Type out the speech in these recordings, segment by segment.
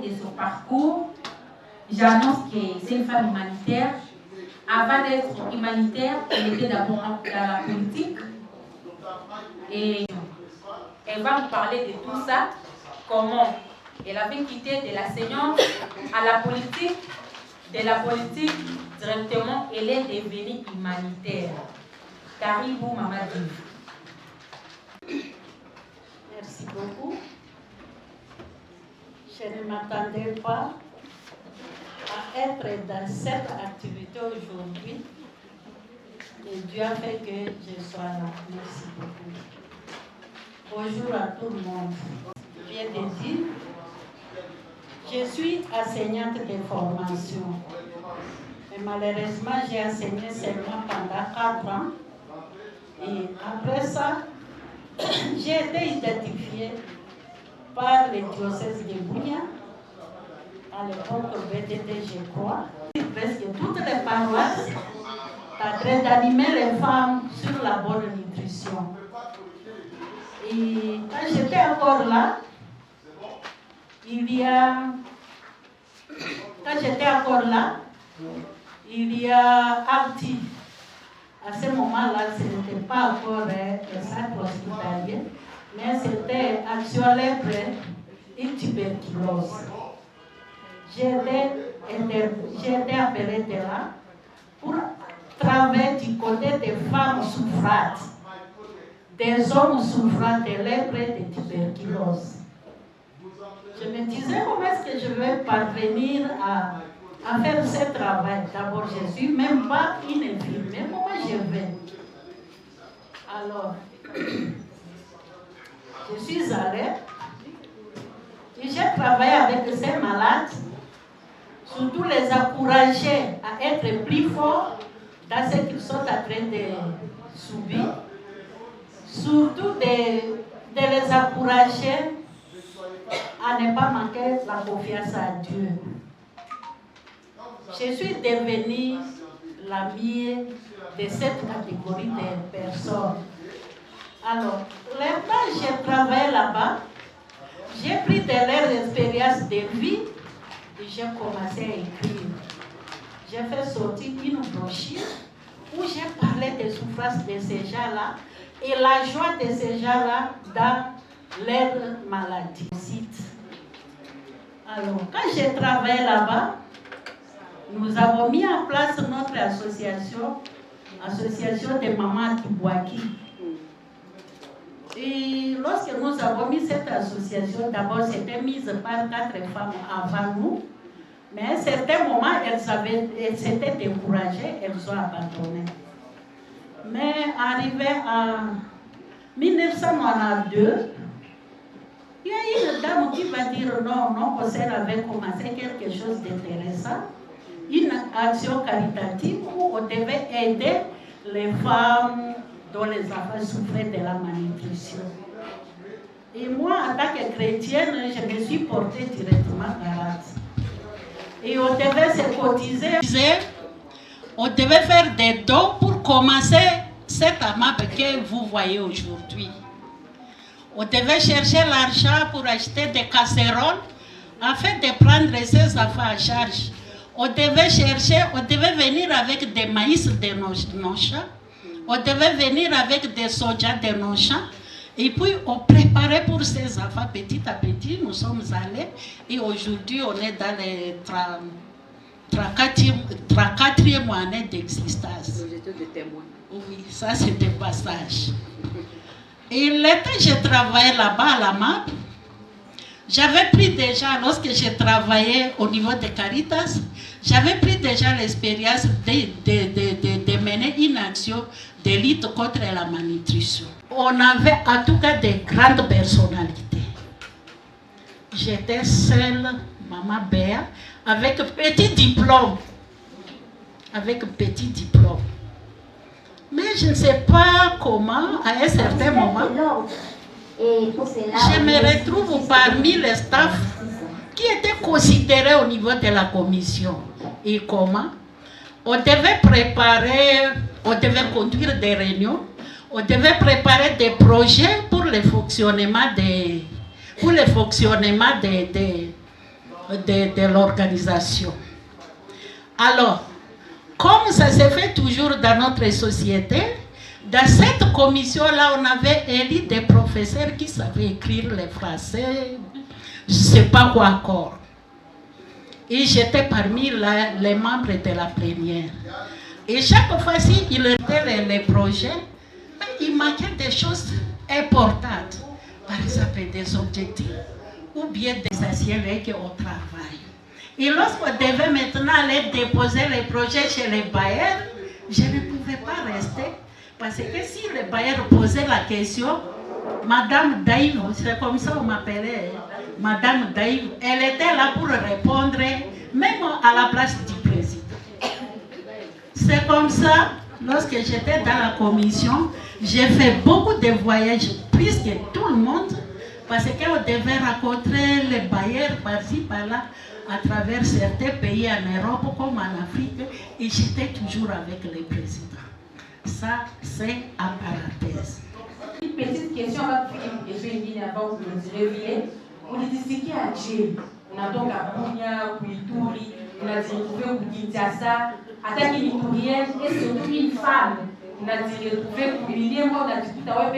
de son parcours, j'annonce que c'est une femme humanitaire. Avant d'être humanitaire, elle était d'abord dans la politique. Et elle va nous parler de tout ça, comment elle avait quitté de l'enseignante à la politique, de la politique directement, elle est devenue humanitaire. Caribou Mamadi. Merci beaucoup. Je ne m'attendais pas à être dans cette activité aujourd'hui. Et Dieu a fait que je sois là. Merci beaucoup. Bonjour à tout le monde. Je viens de dire, je suis enseignante de formation. Mais malheureusement, j'ai enseigné seulement pendant 4 ans. Et après ça, j'ai été identifiée par le diocèse de Bounia, à l'époque BTT, je crois. Presque toutes les paroisses en train d'animer les femmes sur la bonne nutrition. Et quand j'étais encore là, il y a Arti. À ce moment-là, ce n'était pas encore un centre hospitalier, mais c'était Action Lèpre et tuberculose. J'ai été appelée de là pour travailler du côté des femmes souffrantes, des hommes souffrant de lèpre et de tuberculose. Je me disais comment est-ce que je vais parvenir à faire ce travail. D'abord, je ne suis même pas une infirmière, comment je vais? Alors, je suis allée et j'ai travaillé avec ces malades, surtout les encourager à être plus forts dans ce qu'ils sont en train de subir, surtout de les encourager à ne pas manquer la confiance à Dieu. Je suis devenue l'amie de cette catégorie de personnes. Alors, les temps que j'ai travaillé là-bas, j'ai pris de leur expérience de vie et j'ai commencé à écrire. J'ai fait sortir une brochure où j'ai parlé des souffrances de ces gens-là et la joie de ces gens-là dans leur maladie. Alors, quand j'ai travaillé là-bas, nous avons mis en place notre association des mamans Kibwaki. Et lorsque nous avons mis cette association, d'abord c'était mise par 4 femmes avant nous, mais à un certain moment, elles s'étaient découragées, elles ont abandonné. Mais arrivé en 1992, il y a une dame qui va dire non, non, qu'on avait commencé quelque chose d'intéressant, une action caritative où on devait aider les femmes dont les enfants souffraient de la malnutrition. Et moi, en tant que chrétienne, je me suis portée directement malade. Et on devait se cotiser, on devait faire des dons pour commencer cette AMAP que vous voyez aujourd'hui. On devait chercher l'argent pour acheter des casseroles afin de prendre ces enfants en charge. On devait venir avec des maïs de nos champs, on devait venir avec des soja de nos champs, et puis on préparait pour ces enfants petit à petit. Nous sommes allés et aujourd'hui on est dans les 34e année d'existence. Oui, ça c'était passage. Et l'été j'ai travaillé là-bas à la MAP. J'avais pris déjà, lorsque j'ai travaillé au niveau de Caritas, j'avais pris déjà l'expérience de mener une action de lutte contre la malnutrition. On avait en tout cas des grandes personnalités. J'étais seule, maman Béa, avec petit diplôme. Mais je ne sais pas comment, à un certain moment, je me retrouve parmi les staffs qui étaient considérés au niveau de la commission. Et comment? On devait conduire des réunions, on devait préparer des projets pour le fonctionnement des de l'organisation. Alors, comme ça se fait toujours dans notre société, dans cette commission-là, on avait élu des professeurs qui savaient écrire le français, je ne sais pas quoi encore. Et j'étais parmi les membres de la plénière. Et chaque fois-ci, il était les projets, il manquait des choses importantes. Par exemple, des objectifs ou bien des assieds au travail. Et lorsqu'on devait maintenant aller déposer les projets chez les bailleurs, je ne pouvais pas rester. Parce que si le bailleur posait la question, Madame Daïv, c'est comme ça on m'appelait, Madame Daïv, elle était là pour répondre, même à la place du président. C'est comme ça, lorsque j'étais dans la commission, j'ai fait beaucoup de voyages, plus que tout le monde, parce qu'on devait rencontrer les bailleurs par-ci, par-là, à travers certains pays en Europe comme en Afrique, et j'étais toujours avec les présidents. Ça, c'est en parenthèse. Une petite question avant que je vienne avant que vous réveillez. On est ici à Dieu. On a donc à Bounia, Kouitouri, on a retrouvé au Kinshasa, attaqué l'Itourienne, et surtout une femme. On a retrouvé au milieu, on a dit tout à l'heure,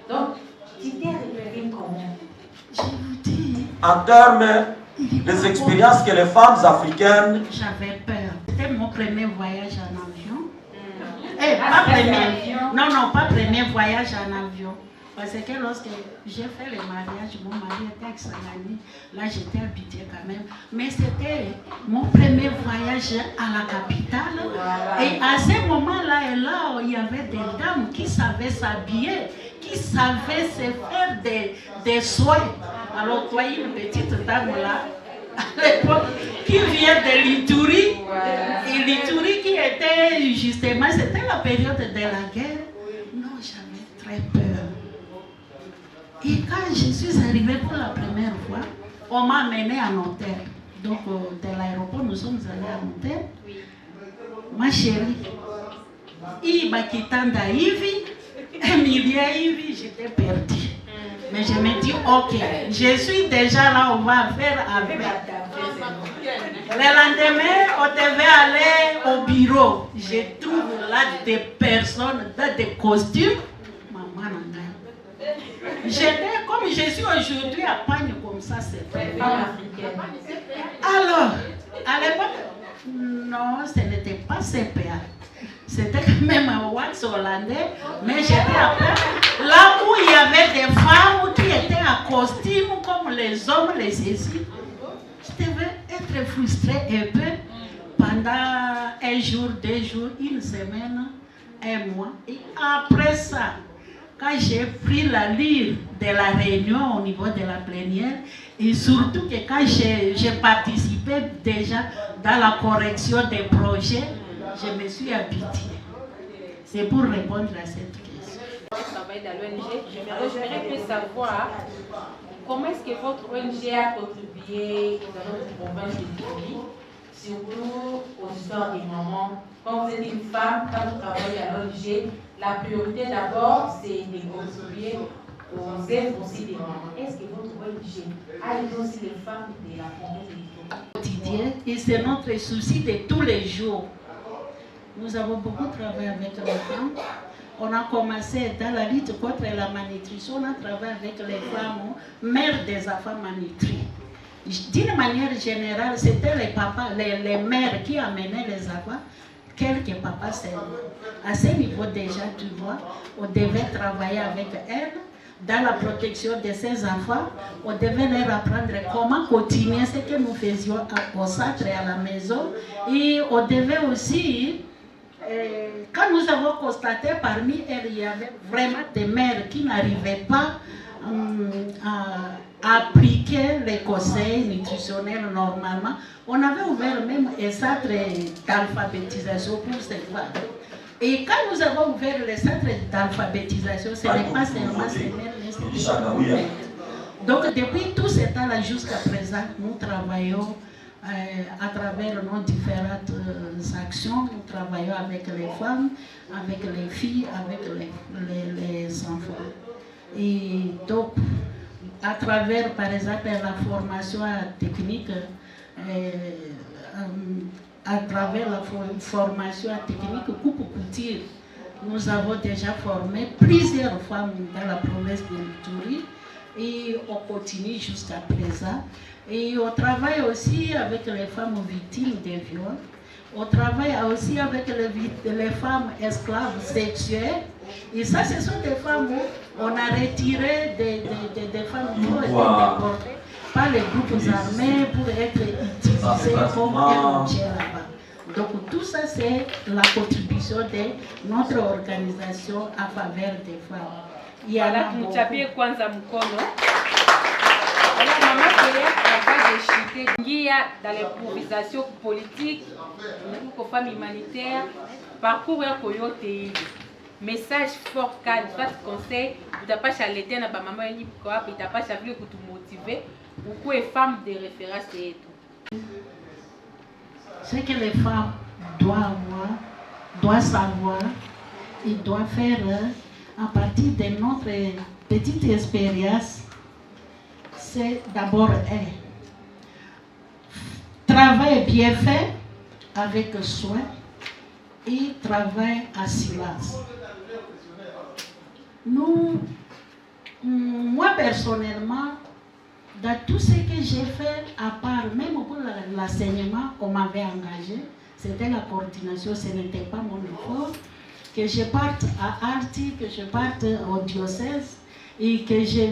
donc, tu t'es réveillé comment? Je vous dis. En termes des expériences que les femmes africaines. J'avais peur. C'était mon premier voyage en avion. Pas premier. Non, pas premier voyage en avion. Parce que lorsque j'ai fait le mariage, mon mari était à Xangani. Là, j'étais habituée quand même. Mais c'était mon premier voyage à la capitale. Et à ce moment-là, il y avait des dames qui savaient s'habiller, qui savaient se faire des soins. Alors, toi, une petite dame là, à l'époque, qui vient de l'Ituri, et l'Ituri qui était justement, c'était la période de la guerre. Non, j'avais très peur. Et quand je suis arrivée pour la première fois, on m'a amenée à hôtel. Donc, de l'aéroport, nous sommes allés à hôtel. Ma chérie, il m'a quitté d'Aïvi, Emilia Ivi, j'étais perdue. Mais je me dis, ok, je suis déjà là, on va faire avec. Le lendemain, on devait aller au bureau. Je trouve là des personnes dans des costumes. Maman, j'étais comme je suis aujourd'hui à Pagne, comme ça, c'est vrai. Alors, à l'époque, non, ce n'était pas CPA. C'était même un wax hollandais, mais j'étais à Pagne. Là où il y avait des femmes qui étaient en costume comme les hommes, les saisies. Je devais être frustrée un peu pendant un jour, 2 jours, une semaine, un mois. Et après ça, quand j'ai pris la lyre de la réunion au niveau de la plénière, et surtout que quand j'ai participé déjà dans la correction des projets, je me suis habituée. C'est pour répondre à cette question. Je travaille dans l'ONG. J'aimerais savoir comment est-ce que votre ONG a contribué dans notre province de Tivoli, surtout aux histoires des mamans. Quand vous êtes une femme, quand vous travaillez à l'ONG, la priorité d'abord, c'est de contribuer aux œuvres aussi des mamans. Est-ce que votre ONG a aidé aussi les femmes de la province de Tivoli? Quotidien, et c'est notre souci de tous les jours. Nous avons beaucoup travaillé avec les femmes. On a commencé dans la lutte contre la malnutrition, on a travaillé avec les femmes, mères des enfants malnutris. D'une manière générale, c'était les papas, les mères qui amenaient les enfants, quelques papas seulement. À ce niveau déjà, tu vois, on devait travailler avec elles dans la protection de ces enfants. On devait leur apprendre comment continuer ce que nous faisions au centre et à la maison. Et on devait aussi... quand nous avons constaté parmi elles, il y avait vraiment des mères qui n'arrivaient pas à appliquer les conseils nutritionnels normalement. On avait ouvert même un centre d'alphabétisation pour ces femmes. Et quand nous avons ouvert le centre d'alphabétisation, ce n'est pas seulement ces mères, mais c'est donc depuis tout ce temps-là jusqu'à présent, nous travaillons à travers nos différentes actions, nous travaillons avec les femmes, avec les filles, avec les enfants. Et donc, à travers, par exemple, la formation technique, à travers la formation technique coupe-couture, nous avons déjà formé plusieurs femmes dans la province de l'Ituri et on continue jusqu'à présent. Et on travaille aussi avec les femmes victimes des viols. On travaille aussi avec les femmes esclaves sexuelles. Et ça, ce sont des femmes où on a retiré des femmes qui ont été déportées par les groupes armés pour être utilisées comme un objet là-bas. Donc tout ça, c'est la contribution de notre organisation à faveur des femmes. Il y a là tumchapie kwanza mkono. Alors Maman Cléa a décidé dans l'improvisation politique, pour femmes humanitaires, parcours un coyote. Message fort calme, soit conseil, tu n'as pas chalété na maman ni quoi, tu n'as pas chavé pour te motiver, beaucoup de femmes de référence et tout. Ce que les femmes doivent savoir, ils doivent faire à partir de notre petite expérience, c'est d'abord travail bien fait avec soin et travail à silence. Moi personnellement, dans tout ce que j'ai fait, à part même pour l'enseignement, on m'avait engagé, c'était la coordination, ce n'était pas mon effort, que je parte à Arti, que je parte au diocèse et que je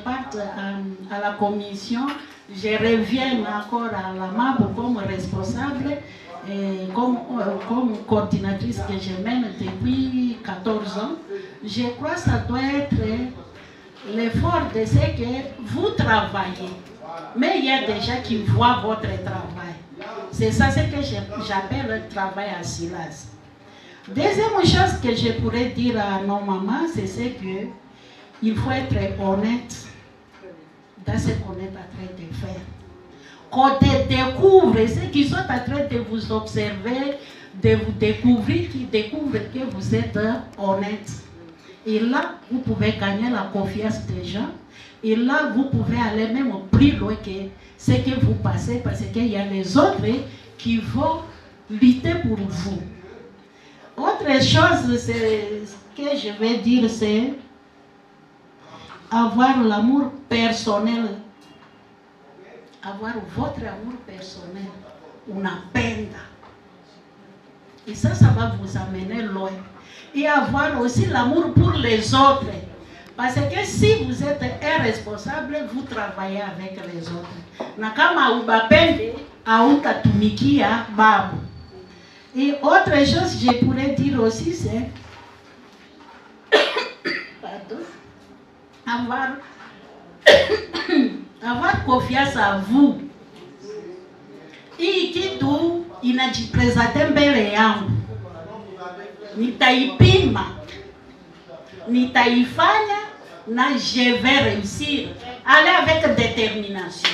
parte à la commission, je revienne encore à la MAB comme responsable, et comme coordinatrice que je mène depuis 14 ans. Je crois que ça doit être l'effort de ce que vous travaillez. Mais il y a des gens qui voient votre travail. C'est ça ce que j'appelle le travail à silence. Deuxième chose que je pourrais dire à nos mamans, c'est que il faut être honnête dans ce qu'on est en train de faire. Qu'on découvre ceux qui sont en train de vous observer, de vous découvrir, qui découvrent que vous êtes honnête. Et là, vous pouvez gagner la confiance des gens. Et là, vous pouvez aller même plus loin que ce que vous passez, parce qu'il y a les autres qui vont lutter pour vous. Autre chose, c'est ce que je vais dire, c'est avoir l'amour personnel. Avoir votre amour personnel. Unapenda. Et ça va vous amener loin. Et avoir aussi l'amour pour les autres. Parce que si vous êtes irresponsable, vous travaillez avec les autres. Na kama ubapende, hautatumikia babu. Et autre chose que je pourrais dire aussi, c'est avoir confiance à vous. Hii kitu inajipresente mbele yangu. Nitaipima, nitaifanya, na je vais réussir. Allez avec détermination.